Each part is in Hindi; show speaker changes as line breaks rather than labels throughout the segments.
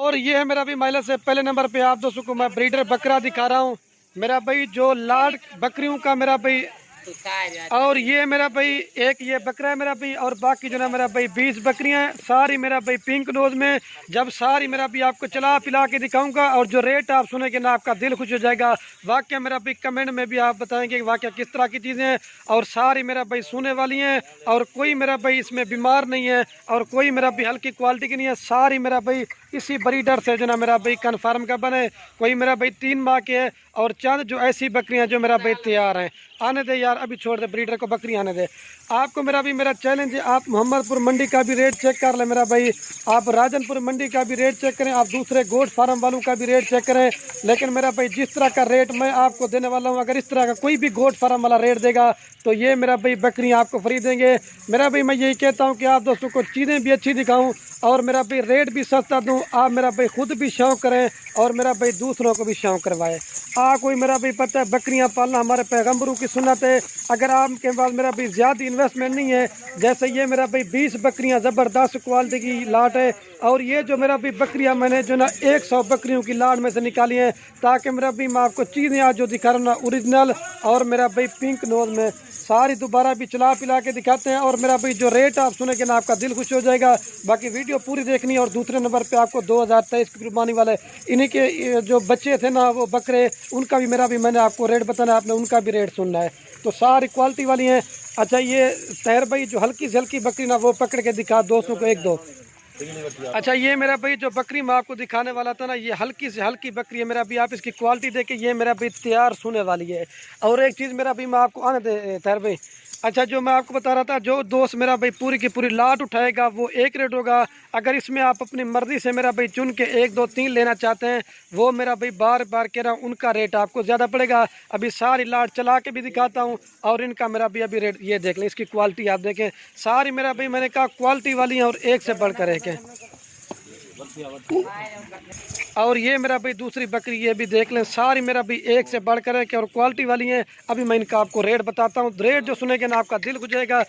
और ये है मेरा भी महिला से पहले नंबर पे आप दोस्तों को मैं ब्रीडर बकरा दिखा रहा हूँ मेरा भाई, जो लाड बकरियों का मेरा भाई। और ये मेरा भाई एक ये बकरा है मेरा भाई, और बाकी जो ना मेरा भाई 20 बकरियां हैं सारी मेरा भाई पिंक नोज में। जब सारी मेरा भाई आपको चला पिला के दिखाऊंगा और जो रेट आप सुनेंगे ना आपका दिल खुश हो जाएगा। वाकया मेरा भाई कमेंट में भी आप बताएंगे वाकया किस तरह की चीज़ें हैं, और सारी मेरा भाई सोने वाली हैं, और कोई मेरा भाई इसमें बीमार नहीं है, और कोई मेरा भाई हल्की क्वालिटी की नहीं है। सारी मेरा भाई इसी ब्रीडर से जो ना मेरा भाई कन्फर्म का बने, कोई मेरा भाई 3 माह के है, और चंद जो ऐसी बकरियां जो मेरा भाई तैयार हैं। आने दे यार, अभी छोड़ दे ब्रीडर को, बकरी आने दे। आपको मेरा भी मेरा चैलेंज है, आप मोहम्मदपुर मंडी का भी रेट चेक कर ले मेरा भाई, आप राजनपुर मंडी का भी रेट चेक करें, आप दूसरे गोट फार्म वालों का भी रेट चेक करें। लेकिन मेरा भाई जिस तरह का रेट मैं आपको देने वाला हूँ, अगर इस तरह का कोई भी गोट फार्म वाला रेट देगा तो ये मेरा भाई बकरियाँ आपको फ्री देंगे। मेरा भाई मैं यही कहता हूँ कि आप दोस्तों को चीज़ें भी अच्छी दिखाऊँ और मेरा भाई रेट भी सस्ता दूँ, आप मेरा भाई खुद भी शौक़ करें और मेरा भाई दूसरों को भी शौक़ करवाए। कोई मेरा भाई पता है बकरियां पालना हमारे पैगंबरों की सुन्नत है। अगर आपके पास मेरा भाई ज़्यादा इन्वेस्टमेंट नहीं है, जैसे ये मेरा भाई 20 बकरियां ज़बरदस्त क्वालिटी की लाट है, और ये जो मेरा भाई बकरियां मैंने जो ना 100 बकरियों की लाट में से निकाली हैं, ताकि मेरा भाई मैं आपको चीज़ें आज जो दिखा रहा हूँ ना ओरिजिनल और मेरा भाई पिंक नोज में सारी दोबारा भी चला पिला के दिखाते हैं। और मेरा भाई जो रेट आप सुनेंगे ना आपका दिल खुश हो जाएगा। बाकी वीडियो पूरी देखनी है। और दूसरे नंबर पे आपको 2023 की कुर्बानी वाले इन्हीं के जो बच्चे थे ना वो बकरे, उनका भी मेरा भी मैंने आपको रेट बताना, आपने उनका भी रेट सुनना है। तो सारी क्वालिटी वाली हैं। अच्छा ये तैर भाई जो हल्की से हल्की बकरी ना वो पकड़ के दिखा दोस्तों को एक दो। अच्छा ये मेरा भाई जो बकरी मैं आपको दिखाने वाला था ना, ये हल्की से हल्की बकरी है मेरा भी, आप इसकी क्वालिटी देखे ये मेरा भी तैयार सोने वाली है। और एक चीज़ मेरा भी मैं आपको आने दे तैर भाई, अच्छा जो मैं आपको बता रहा था, जो दोस्त मेरा भाई पूरी की पूरी लाट उठाएगा वो एक रेट होगा। अगर इसमें आप अपनी मर्ज़ी से मेरा भाई चुन के 1 2 3 लेना चाहते हैं, वो मेरा भाई बार बार कह रहा हूँ उनका रेट आपको ज़्यादा पड़ेगा। अभी सारी लाट चला के भी दिखाता हूँ और इनका मेरा भी अभी रेट ये देख लें, इसकी क्वालिटी आप देखें। सारी मेरा भाई मैंने कहा क्वालिटी वाली हैं और एक से बढ़कर एक है। और ये मेरा भाई दूसरी बकरी ये भी देख लें, सारी मेरा भी एक से बढ़कर है कि और क्वालिटी वाली है। अभी मैं इनका आपको रेट बताता हूँ, रेट जो सुनेंगे ना आपका दिल खुश जाएगा।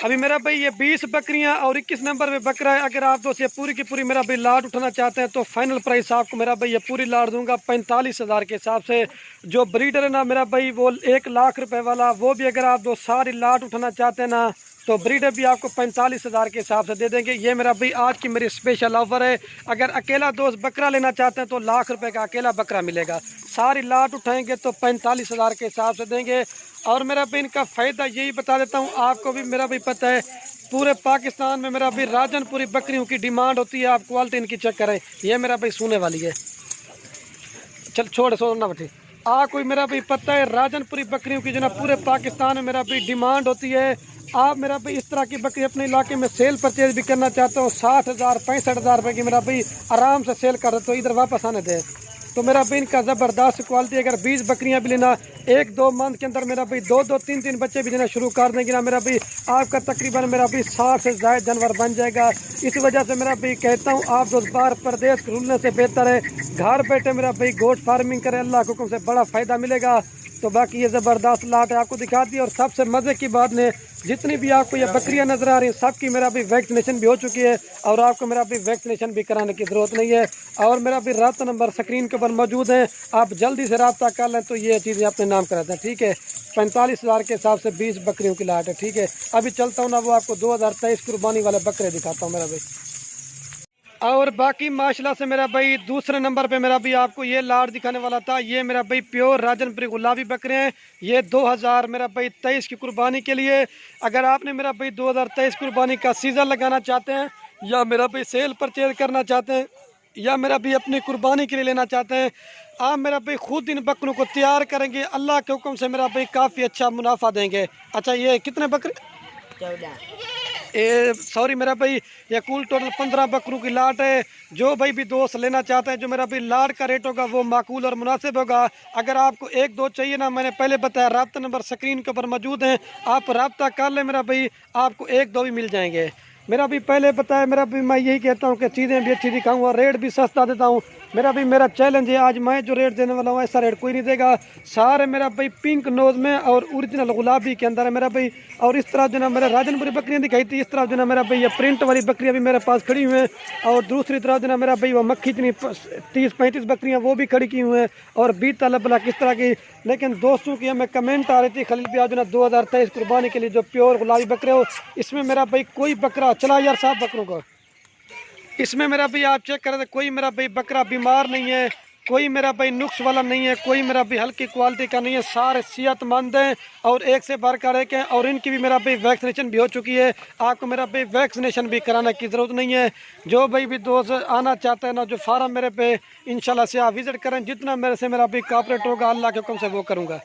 अभी मेरा भाई ये 20 बकरियां और 21 नंबर पे बकरा है। अगर आप दोस्त ये पूरी की पूरी मेरा भाई लाट उठाना चाहते हैं तो फाइनल प्राइस आपको मेरा भाई ये पूरी लाट दूंगा 45,000 के हिसाब से। जो ब्रीडर है ना मेरा भाई वो 1 लाख रुपए वाला, वो भी अगर आप दोस्त सारी लाट उठाना चाहते हैं ना तो ब्रीडर भी आपको 45,000 के हिसाब से दे देंगे। ये मेरा भाई आज की मेरी स्पेशल ऑफर है। अगर अकेला दोस्त बकरा लेना चाहते हैं तो लाख रुपए का अकेला बकरा मिलेगा। सारी लाट उठाएंगे तो 45,000 के हिसाब से देंगे। और मेरा भाई इनका फ़ायदा यही बता देता हूँ आपको भी मेरा भाई पता है, पूरे पाकिस्तान में मेरा भाई राजनपुरी बकरियों की डिमांड होती है। आप क्वालिटी इनकी चेक करें, ये मेरा भाई सोने वाली है। चल छोड़ सोना बठी कोई मेरा भाई पता है राजनपुरी बकरियों की जो ना पूरे पाकिस्तान में मेरा भाई डिमांड होती है। आप मेरा भाई इस तरह की बकरी अपने इलाके में सेल परचेज भी करना चाहते हो, 60,000 65,000 रुपये की मेरा भाई आराम से सेल कर देते हो, इधर वापस आने दे। तो मेरा भाई इनका ज़बरदस्त क्वालिटी, अगर 20 बकरियां भी लेना 1 2 मंथ के अंदर मेरा भाई 2 2 3 3 बच्चे भी देना शुरू कर देंगे ना मेरा भाई, आपका तकरीबन मेरा भाई 60 से ज़्यादा जानवर बन जाएगा। इस वजह से मेरा भाई कहता हूँ आप दोस्त बाहर प्रदेश घूमने से बेहतर है घर बैठे मेरा भाई गोट फार्मिंग करें, अल्लाह के हुक्म से बड़ा फ़ायदा मिलेगा। तो बाकी ये ज़बरदस्त लाट है आपको दिखा दी। और सबसे मज़े की बात ने जितनी भी आपको ये बकरियां नज़र आ रही हैं सबकी मेरा भी वैक्सीनेशन भी हो चुकी है और आपको मेरा भी वैक्सीनेशन भी कराने की ज़रूरत नहीं है। और मेरा भी रब्ता नंबर स्क्रीन के ऊपर मौजूद है, आप जल्दी से रब्ता कर लें तो ये चीज़ें अपने नाम कराते हैं। ठीक है, 45,000 के हिसाब से 20 बकरियों की लाट है। ठीक है, अभी चलता हूँ ना वो आपको 2023 कुर्बानी वाले बकरे दिखाता हूँ मेरा भाई। और बाकी माशाल्लाह से मेरा भाई दूसरे नंबर पे मेरा भी आपको ये लाट दिखाने वाला था। ये मेरा भाई प्योर राजनपुरी गुलाबी बकरे हैं। ये 2000 मेरा भाई 23 की कुर्बानी के लिए, अगर आपने मेरा भाई 2023 कुर्बानी का सीज़न लगाना चाहते हैं या मेरा भाई सेल परचेज करना चाहते हैं या मेरा भी अपनी कुर्बानी के लिए लेना चाहते हैं, आप मेरा भाई खुद इन बकरों को तैयार करेंगे, अल्लाह के हुक्म से मेरा भाई काफ़ी अच्छा मुनाफा देंगे। अच्छा ये कितने बकरे? 14 सॉरी मेरा भाई ये कुल टोटल 15 बकरों की लाट है। जो भाई भी दोस्त लेना चाहते हैं, जो मेरा भाई लाट का रेट होगा वो माकूल और मुनासिब होगा। अगर आपको 1 2 चाहिए ना, मैंने पहले बताया रब्ता नंबर स्क्रीन के ऊपर मौजूद हैं, आप रब्ता कर ले मेरा भाई, आपको 1 2 भी मिल जाएंगे। मेरा भी पहले पता है, मेरा भी मैं यही कहता हूँ कि चीज़ें भी अच्छी दिखाऊंगा, रेट भी सस्ता देता हूँ। मेरा चैलेंज है, आज मैं जो रेट देने वाला हूँ ऐसा रेट कोई नहीं देगा। सारे मेरा भाई पिंक नोज में और ओरिजिनल गुलाबी के अंदर है मेरा भाई। और इस तरह जो ना मेरा राजनपुरी बकरियाँ दिखाई थी, इस तरह जो ना मेरा भाई ये प्रिंट वाली बकरियाँ भी मेरे पास खड़ी हुई हैं। और दूसरी तरफ जो ना मेरा भाई वो मक्खी इतनी 30-35 बकरियाँ वो भी खड़ी की हुई हैं, और 20 तलब किस तरह की। लेकिन दोस्तों की हमें कमेंट आ रही थी खलील भी आज ना 2023 कुर्बानी के लिए जो प्योर गुलाबी बकरे हो, इसमें मेरा भाई कोई बकरा चला यार साहब बकरों का, इसमें मेरा भाई आप चेक करें तो कोई मेरा भाई बकरा बीमार नहीं है, कोई मेरा भाई नुक्स वाला नहीं है, कोई मेरा भाई हल्की क्वालिटी का नहीं है, सारे सेहतमंद हैं और एक से बढ़कर एक हैं। और इनकी भी मेरा भाई वैक्सीनेशन भी हो चुकी है, आपको मेरा भाई वैक्सीनेशन भी कराने की ज़रूरत नहीं है। जो भाई भी दोस्त आना चाहते हैं ना, जो फार्म मेरे पे इंशाल्लाह से आप विज़िट करें, जितना मेरे से मेरा भाई कॉपरेट होगा अल्लाह के हुक्म से वो करूँगा।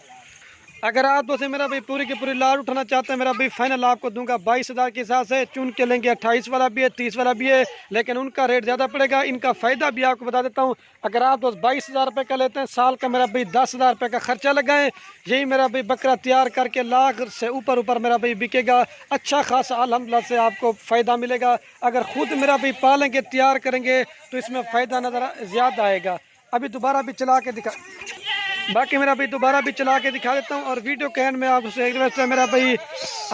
अगर आप दोस्त मेरा भाई पूरी की पूरी लाट उठाना चाहते हैं, मेरा भाई फाइनल आपको दूंगा 22,000 के हिसाब से। चुन के लेंगे 28 वाला भी है, 30 वाला भी है, लेकिन उनका रेट ज़्यादा पड़ेगा। इनका फ़ायदा भी आपको बता देता हूं, अगर आप दोस्त 22,000 रुपये का लेते हैं, साल का मेरा भाई 10,000 रुपये का खर्चा लगाएं, यही मेरा भाई बकरा तैयार करके लाख से ऊपर मेरा भाई बिकेगा, अच्छा खासा अल्हम्दुलिल्लाह से आपको फ़ायदा मिलेगा। अगर खुद मेरा भाई पालेंगे तैयार करेंगे तो इसमें फ़ायदा नज़र ज़्यादा आएगा। अभी दोबारा भी चला के दिखा, बाकी मेरा भाई दोबारा भी चला के दिखा देता हूँ। और वीडियो कहने में आपसे एक रिक्वेस्ट है मेरा भाई,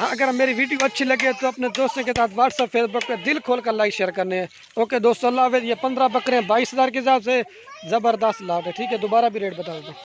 अगर मेरी वीडियो अच्छी लगे तो अपने दोस्तों के साथ व्हाट्सएप फेसबुक पे दिल खोल कर लाइक शेयर करने हैं। ओके दोस्तों, अल्लाह हाफ़िज़। ये 15 बकरे 22,000 के हिसाब से ज़बरदस्त लाट है, ठीक है। दोबारा भी रेट बता देता हूँ।